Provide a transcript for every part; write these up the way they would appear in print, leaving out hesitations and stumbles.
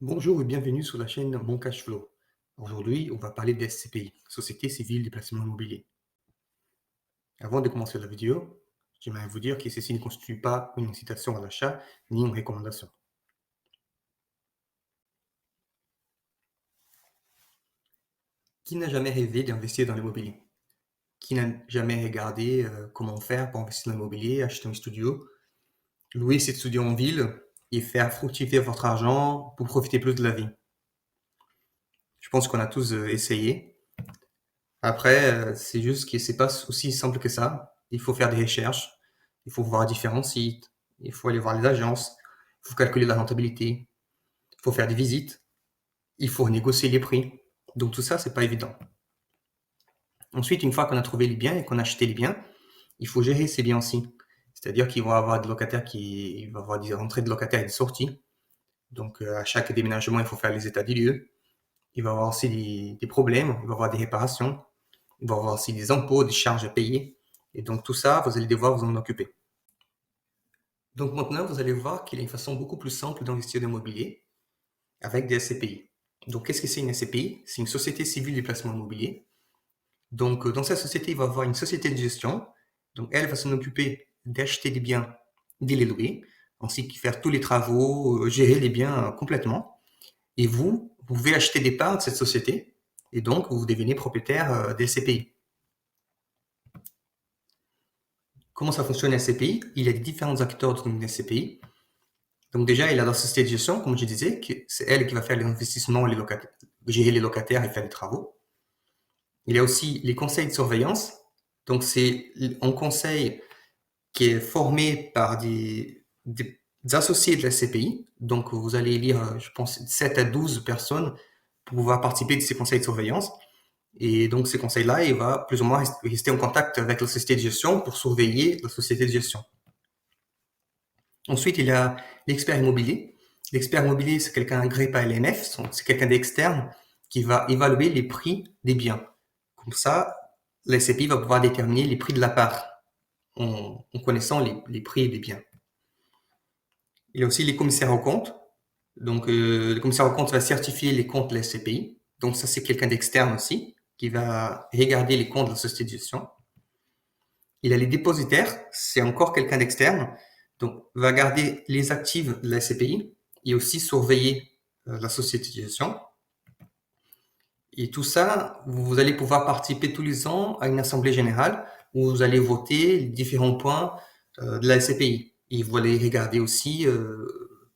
Bonjour et bienvenue sur la chaîne Mon Cash Flow. Aujourd'hui, on va parler des SCPI, Société Civile des Placements Immobiliers. Avant de commencer la vidéo, j'aimerais vous dire que ceci ne constitue pas une incitation à l'achat ni une recommandation. Qui n'a jamais rêvé d'investir dans l'immobilier? Qui n'a jamais regardé comment faire pour investir dans l'immobilier, acheter un studio, louer cet studio en ville et faire fructifier votre argent pour profiter plus de la vie? Je pense qu'on a tous essayé. Après, c'est juste que c'est pas aussi simple que ça. Il faut faire des recherches, il faut voir différents sites, il faut aller voir les agences, il faut calculer la rentabilité, il faut faire des visites, il faut négocier les prix. Donc tout ça, c'est pas évident. Ensuite, une fois qu'on a trouvé les biens et qu'on a acheté les biens, il faut gérer ces biens aussi. C'est-à-dire qu'il va y avoir des locataires il va y avoir des rentrées de locataires et des sorties. Donc à chaque déménagement, il faut faire les états des lieux. Il va y avoir aussi des problèmes, il va y avoir des réparations. Il va y avoir aussi des impôts, des charges à payer. Et donc tout ça, vous allez devoir vous en occuper. Donc maintenant, vous allez voir qu'il y a une façon beaucoup plus simple d'investir dans l'immobilier avec des SCPI. Donc qu'est-ce que c'est une SCPI? C'est une société civile de placement immobilier. Donc dans cette société, il va y avoir une société de gestion. Donc elle va s'en occuper d'acheter des biens, de les louer, ainsi que faire tous les travaux, gérer les biens complètement. Et vous pouvez acheter des parts de cette société et donc vous devenez propriétaire des SCPI. Comment ça fonctionne la SCPI? Il y a différents acteurs dans une SCPI. Donc déjà, il y a la société de gestion, comme je disais, c'est elle qui va faire les investissements, gérer les locataires et faire les travaux. Il y a aussi les conseils de surveillance. Donc c'est un conseil qui est formé par des associés de la SCPI. Donc vous allez lire, je pense, 7 à 12 personnes pour pouvoir participer de ces conseils de surveillance. Et donc ces conseils-là, il va plus ou moins rester en contact avec la société de gestion pour surveiller la société de gestion. Ensuite, il y a l'expert immobilier. L'expert immobilier, c'est quelqu'un agréé par l'AMF, c'est quelqu'un d'externe qui va évaluer les prix des biens. Comme ça, la SCPI va pouvoir déterminer les prix de la part en connaissant les prix des biens. Il y a aussi les commissaires aux comptes. Donc, le commissaire aux comptes va certifier les comptes de la SCPI. Donc, ça, c'est quelqu'un d'externe aussi qui va regarder les comptes de la société de gestion. Il y a les dépositaires, c'est encore quelqu'un d'externe, donc va garder les actifs de la SCPI et aussi surveiller la société de gestion. Et tout ça, vous allez pouvoir participer tous les ans à une assemblée générale où vous allez voter les différents points de la SCPI. Et vous allez regarder aussi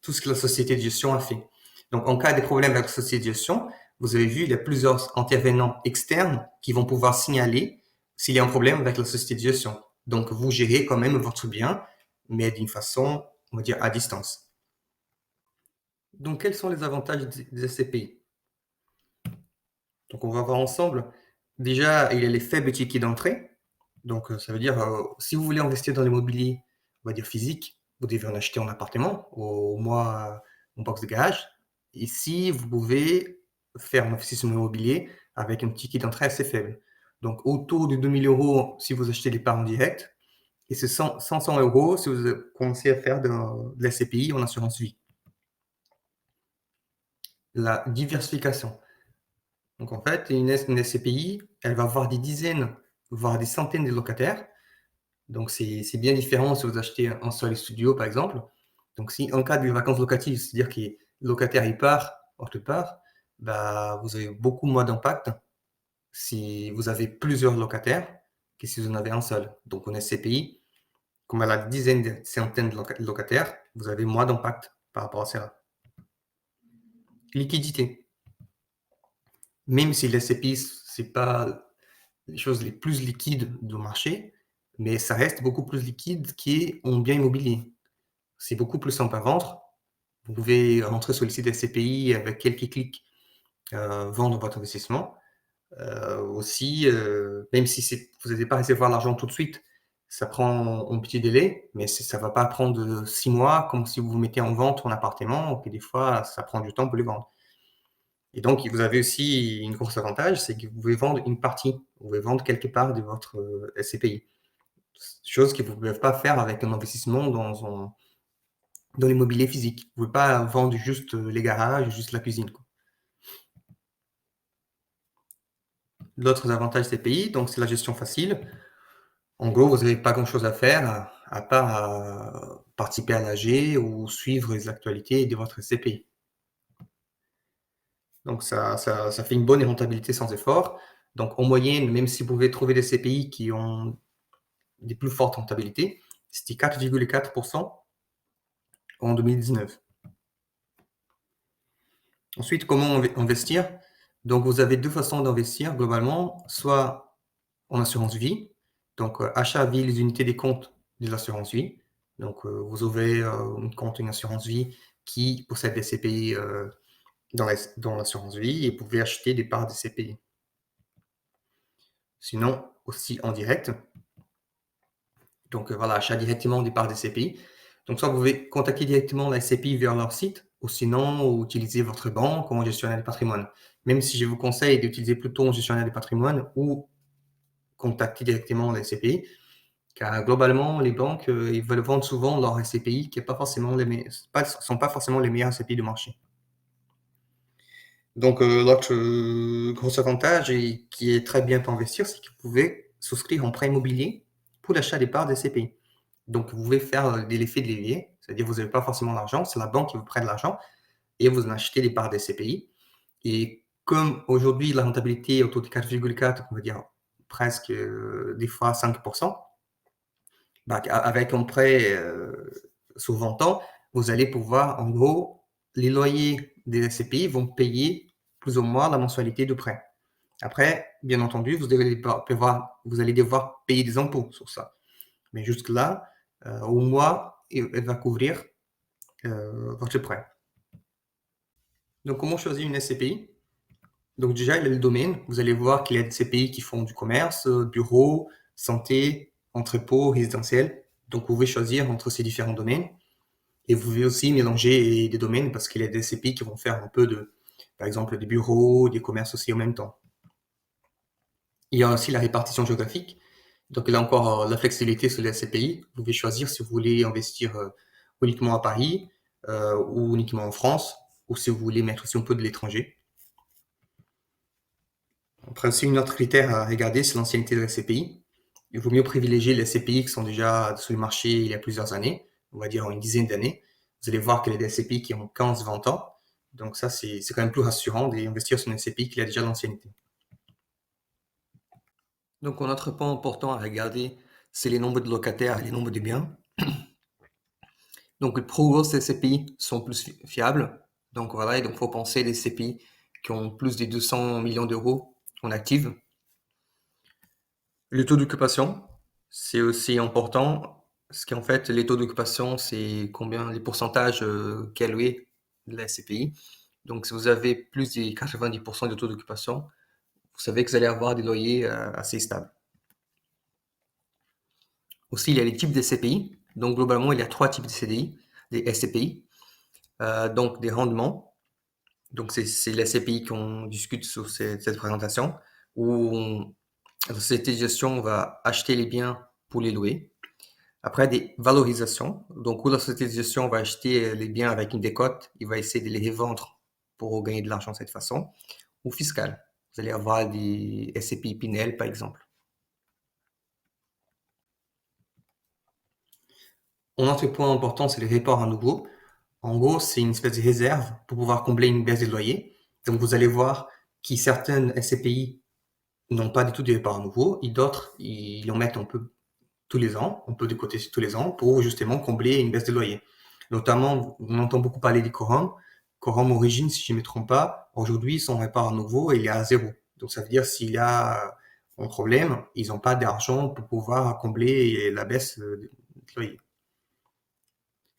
tout ce que la société de gestion a fait. Donc, en cas de problème avec la société de gestion, vous avez vu, il y a plusieurs intervenants externes qui vont pouvoir signaler s'il y a un problème avec la société de gestion. Donc, vous gérez quand même votre bien, mais d'une façon, on va dire, à distance. Donc, quels sont les avantages des SCPI? Donc, on va voir ensemble. Déjà, il y a les faibles tickets d'entrée. Donc, ça veut dire, si vous voulez investir dans l'immobilier, on va dire physique, vous devez en acheter en appartement, au moins en box de garage. Ici, vous pouvez faire un investissement immobilier avec un ticket d'entrée assez faible. Donc, autour de 2 000 euros si vous achetez des parts en direct, et c'est 500 euros si vous commencez à faire de la SCPI en assurance vie. La diversification. Donc en fait, une SCPI, elle va avoir des dizaines, voire des centaines de locataires. Donc c'est bien différent si vous achetez un seul studio, par exemple. Donc si en cas de vacances locatives, c'est-à-dire que le locataire il part, autre part, bah, vous avez beaucoup moins d'impact si vous avez plusieurs locataires que si vous en avez un seul. Donc une SCPI, comme elle a des dizaines, des centaines de locataires, vous avez moins d'impact par rapport à ça. Liquidité. Même si la SCPI, c'est pas les choses les plus liquides du marché, mais ça reste beaucoup plus liquide qu'un bien immobilier. C'est beaucoup plus simple à vendre. Vous pouvez rentrer sur le site SCPI avec quelques clics, vendre votre investissement. Aussi, même si vous n'allez pas recevoir l'argent tout de suite, ça prend un petit délai, mais ça ne va pas prendre 6 mois comme si vous mettez en vente un appartement, et des fois, ça prend du temps pour le vendre. Et donc, vous avez aussi une grosse avantage, c'est que vous pouvez vendre une partie, vous pouvez vendre quelque part de votre SCPI. Chose que vous ne pouvez pas faire avec un investissement dans dans l'immobilier physique. Vous ne pouvez pas vendre juste les garages, juste la cuisine, quoi. D'autres avantages SCPI, donc c'est la gestion facile. En gros, vous n'avez pas grand-chose à faire à part participer à l'AG ou suivre les actualités de votre SCPI. Donc ça fait une bonne rentabilité sans effort. Donc en moyenne, même si vous pouvez trouver des CPI qui ont des plus fortes rentabilités, c'était 4,4% en 2019. Ensuite, comment investir? Donc vous avez deux façons d'investir globalement, soit en assurance vie, donc achat vie les unités des comptes de l'assurance vie. Donc vous ouvrez un compte, une assurance vie qui possède des CPI dans l'assurance vie et vous pouvez acheter des parts de CPI. Sinon, aussi en direct. Donc voilà, achat directement des parts des CPI. Donc soit vous pouvez contacter directement la SCPI via leur site, ou sinon utiliser votre banque ou un gestionnaire de patrimoine. Même si je vous conseille d'utiliser plutôt un gestionnaire de patrimoine ou contacter directement la SCPI, car globalement, les banques, ils veulent vendre souvent leur SCPI qui sont pas forcément les meilleurs SCPI du marché. Donc l'autre gros avantage et qui est très bien pour investir, c'est que vous pouvez souscrire en prêt immobilier pour l'achat des parts des CPI. Donc vous pouvez faire l'effet de levier, c'est-à-dire vous n'avez pas forcément l'argent, c'est la banque qui vous prête l'argent et vous en achetez des parts des CPI. Et comme aujourd'hui la rentabilité est autour de 4,4, on va dire presque des fois 5%, bah, avec un prêt sur 20 ans, vous allez pouvoir, en gros, les loyers des SCPI vont payer plus ou moins la mensualité de prêt. Après, bien entendu, vous allez devoir payer des impôts sur ça. Mais jusque-là, au mois, elle va couvrir votre prêt. Donc, comment choisir une SCPI? Donc, déjà, il y a le domaine. Vous allez voir qu'il y a des SCPI qui font du commerce, bureau, santé, entrepôt, résidentiel. Donc, vous pouvez choisir entre ces différents domaines. Et vous pouvez aussi mélanger des domaines parce qu'il y a des SCPI qui vont faire un peu par exemple, des bureaux, des commerces aussi en même temps. Il y a aussi la répartition géographique. Donc là encore, la flexibilité sur les SCPI. Vous pouvez choisir si vous voulez investir uniquement à Paris ou uniquement en France, ou si vous voulez mettre aussi un peu de l'étranger. Après aussi, une autre critère à regarder, c'est l'ancienneté de la SCPI. Il vaut mieux privilégier les SCPI qui sont déjà sur le marché il y a plusieurs années, on va dire une dizaine d'années. Vous allez voir qu'il y a des SCPI qui ont 15-20 ans. Donc ça, c'est quand même plus rassurant d'investir sur une SCPI qui a déjà l'ancienneté. Donc un autre point important à regarder, c'est les nombres de locataires et les nombres de biens. Donc les plus grosses SCPI sont plus fiables. Donc voilà, et donc il faut penser les SCPI qui ont plus de 200 millions d'euros en actifs. Le taux d'occupation, c'est aussi important, parce qu'en fait, les taux d'occupation, c'est combien, les pourcentages qu'est alloué de la SCPI. Donc, si vous avez plus de 90% de taux d'occupation, vous savez que vous allez avoir des loyers assez stables. Aussi, il y a les types de SCPI. Donc, globalement, il y a trois types de CDI, des SCPI. Donc, des rendements. Donc, c'est les SCPI qu'on discute sur cette présentation, où la société de gestion va acheter les biens pour les louer. Après, des valorisations. Donc, où la société de gestion va acheter les biens avec une décote, il va essayer de les revendre pour gagner de l'argent de cette façon. Ou fiscal. Vous allez avoir des SCPI Pinel, par exemple. Un autre point important, c'est les reports à nouveau. En gros, c'est une espèce de réserve pour pouvoir combler une baisse des loyers. Donc, vous allez voir que certaines SCPI n'ont pas du tout de reports à nouveau, et d'autres, ils en mettent un peu tous les ans, on peut de côté tous les ans pour justement combler une baisse de loyer. Notamment, on entend beaucoup parler des Corum. Corum Origine, si je ne me trompe pas, aujourd'hui, son repart à nouveau, il est à zéro. Donc, ça veut dire s'il y a un problème, ils n'ont pas d'argent pour pouvoir combler la baisse de loyer.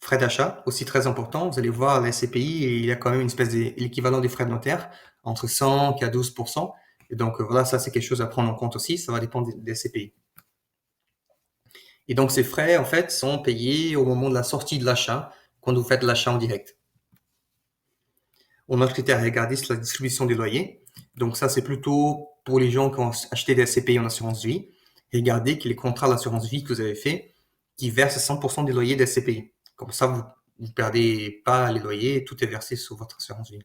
Frais d'achat, aussi très important. Vous allez voir, la SCPI, il y a quand même une espèce d'équivalent des frais de notaire, entre 100 et 12%. Et donc, voilà, ça, c'est quelque chose à prendre en compte aussi. Ça va dépendre des SCPI. Et donc, ces frais, en fait, sont payés au moment de la sortie de l'achat, quand vous faites l'achat en direct. On a un critère à regarder, c'est la distribution des loyers. Donc, ça, c'est plutôt pour les gens qui ont acheté des SCPI en assurance vie. Regardez que les contrats d'assurance vie que vous avez fait, qui versent 100% des loyers des SCPI. Comme ça, vous perdez pas les loyers, tout est versé sur votre assurance vie.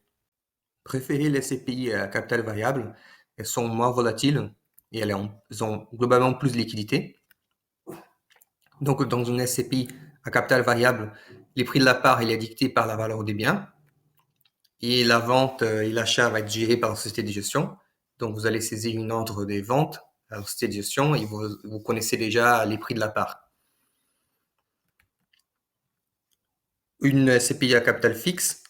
Préférez les SCPI à capital variable, elles sont moins volatiles et elles ont globalement plus de liquidité. Donc, dans une SCPI à capital variable, les prix de la part, il est dicté par la valeur des biens et la vente et l'achat va être géré par la société de gestion. Donc, vous allez saisir une ordre des ventes à la société de gestion et vous connaissez déjà les prix de la part. Une SCPI à capital fixe,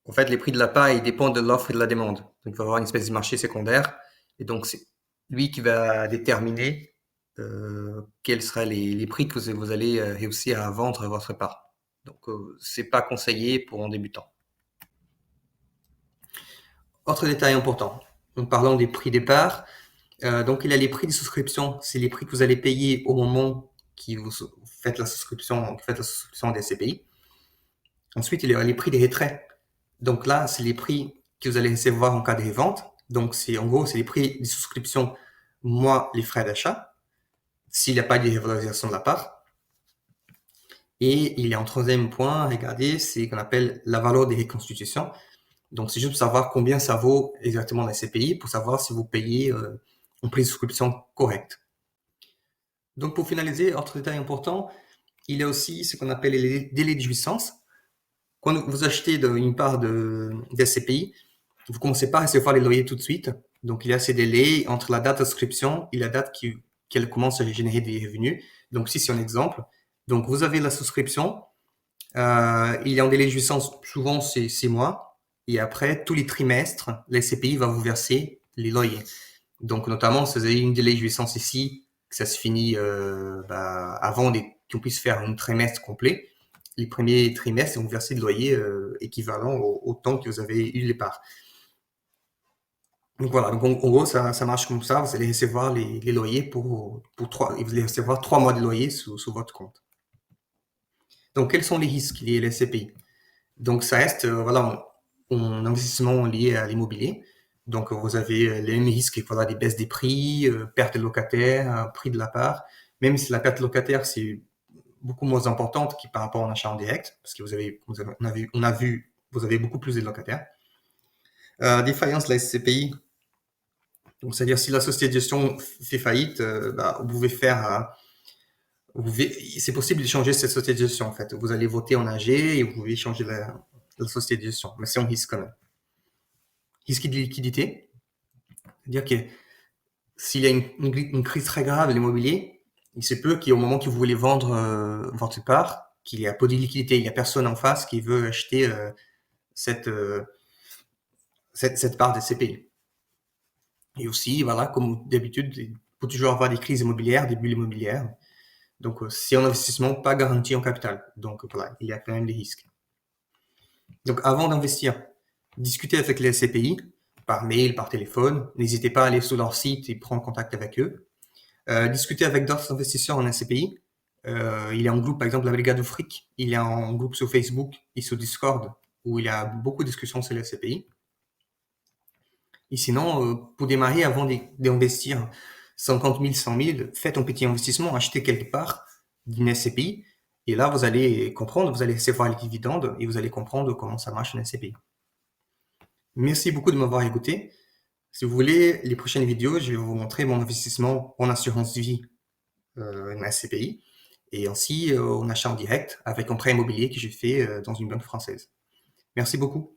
en fait, les prix de la part, ils dépendent de l'offre et de la demande. Donc, il va y avoir une espèce de marché secondaire et donc c'est lui qui va déterminer quels seraient les prix que vous allez réussir à vendre votre part. Donc, c'est pas conseillé pour un débutant. Autre détail important, en parlant des prix des parts, donc il y a les prix de souscription, c'est les prix que vous allez payer au moment que vous faites la souscription des SCPI. Ensuite, il y a les prix des retraits. Donc là, c'est les prix que vous allez recevoir en cas de revente. Donc en gros, c'est les prix de souscription moins les frais d'achat, s'il n'y a pas de revalorisation de la part. Et il y a un troisième point à regarder, c'est ce qu'on appelle la valeur des reconstitutions. Donc, c'est juste pour savoir combien ça vaut exactement la SCPI, pour savoir si vous payez un prix de souscription correct. Donc, pour finaliser, autre détail important, il y a aussi ce qu'on appelle les délais de jouissance. Quand vous achetez une part de SCPI, vous ne commencez pas à recevoir les loyers tout de suite. Donc, il y a ces délais entre la date d'inscription et la date qu'elle commence à générer des revenus. Donc, ici, c'est un exemple. Donc, vous avez la souscription. Il y a un délai de jouissance, souvent c'est 6 mois. Et après, tous les trimestres, la SCPI va vous verser les loyers. Donc, notamment, si vous avez une délai de jouissance ici, que ça se finit avant qu'on puisse faire un trimestre complet, les premiers trimestres vont verser des loyers équivalents au temps que vous avez eu les parts. Donc voilà, donc en gros, ça marche comme ça. Vous allez recevoir les loyers pour 3, vous allez recevoir 3 mois de loyer sur votre compte. Donc, quels sont les risques liés à la SCPI? Donc, ça reste un investissement lié à l'immobilier. Donc, vous avez les mêmes risques, des baisses des prix, perte de locataires, prix de la part. Même si la perte de locataire, c'est beaucoup moins importante que par rapport à un achat en direct, parce que vous avez beaucoup plus de locataires. Défaillance de la SCPI. Donc, c'est-à-dire si la société de gestion fait faillite, vous pouvez c'est possible de changer cette société de gestion, en fait. Vous allez voter en AG et vous pouvez changer la société de gestion. Mais c'est un risque quand même. Risque de liquidité. C'est-à-dire que s'il y a une crise très grave de l'immobilier, il se peut qu'au moment que vous voulez vendre votre part, qu'il y a peu de liquidité, il n'y a personne en face qui veut acheter cette part de SCPI. Et aussi, comme d'habitude, il peut toujours avoir des crises immobilières, des bulles immobilières. Donc, c'est un investissement pas garanti en capital. Donc, voilà, il y a quand même des risques. Donc, avant d'investir, discutez avec les SCPI, par mail, par téléphone. N'hésitez pas à aller sur leur site et prendre contact avec eux. Discutez avec d'autres investisseurs en SCPI. Il y a un groupe, par exemple, la Brigade du Fric. Il y a un groupe sur Facebook et sur Discord où il y a beaucoup de discussions sur les SCPI. Et sinon, pour démarrer, avant d'investir 50 000, 100 000, faites un petit investissement, achetez quelque part d'une SCPI. Et là, vous allez comprendre, vous allez recevoir les dividendes et vous allez comprendre comment ça marche une SCPI. Merci beaucoup de m'avoir écouté. Si vous voulez, les prochaines vidéos, je vais vous montrer mon investissement en assurance vie, une SCPI, et ainsi en achat en direct avec un prêt immobilier que j'ai fait dans une banque française. Merci beaucoup.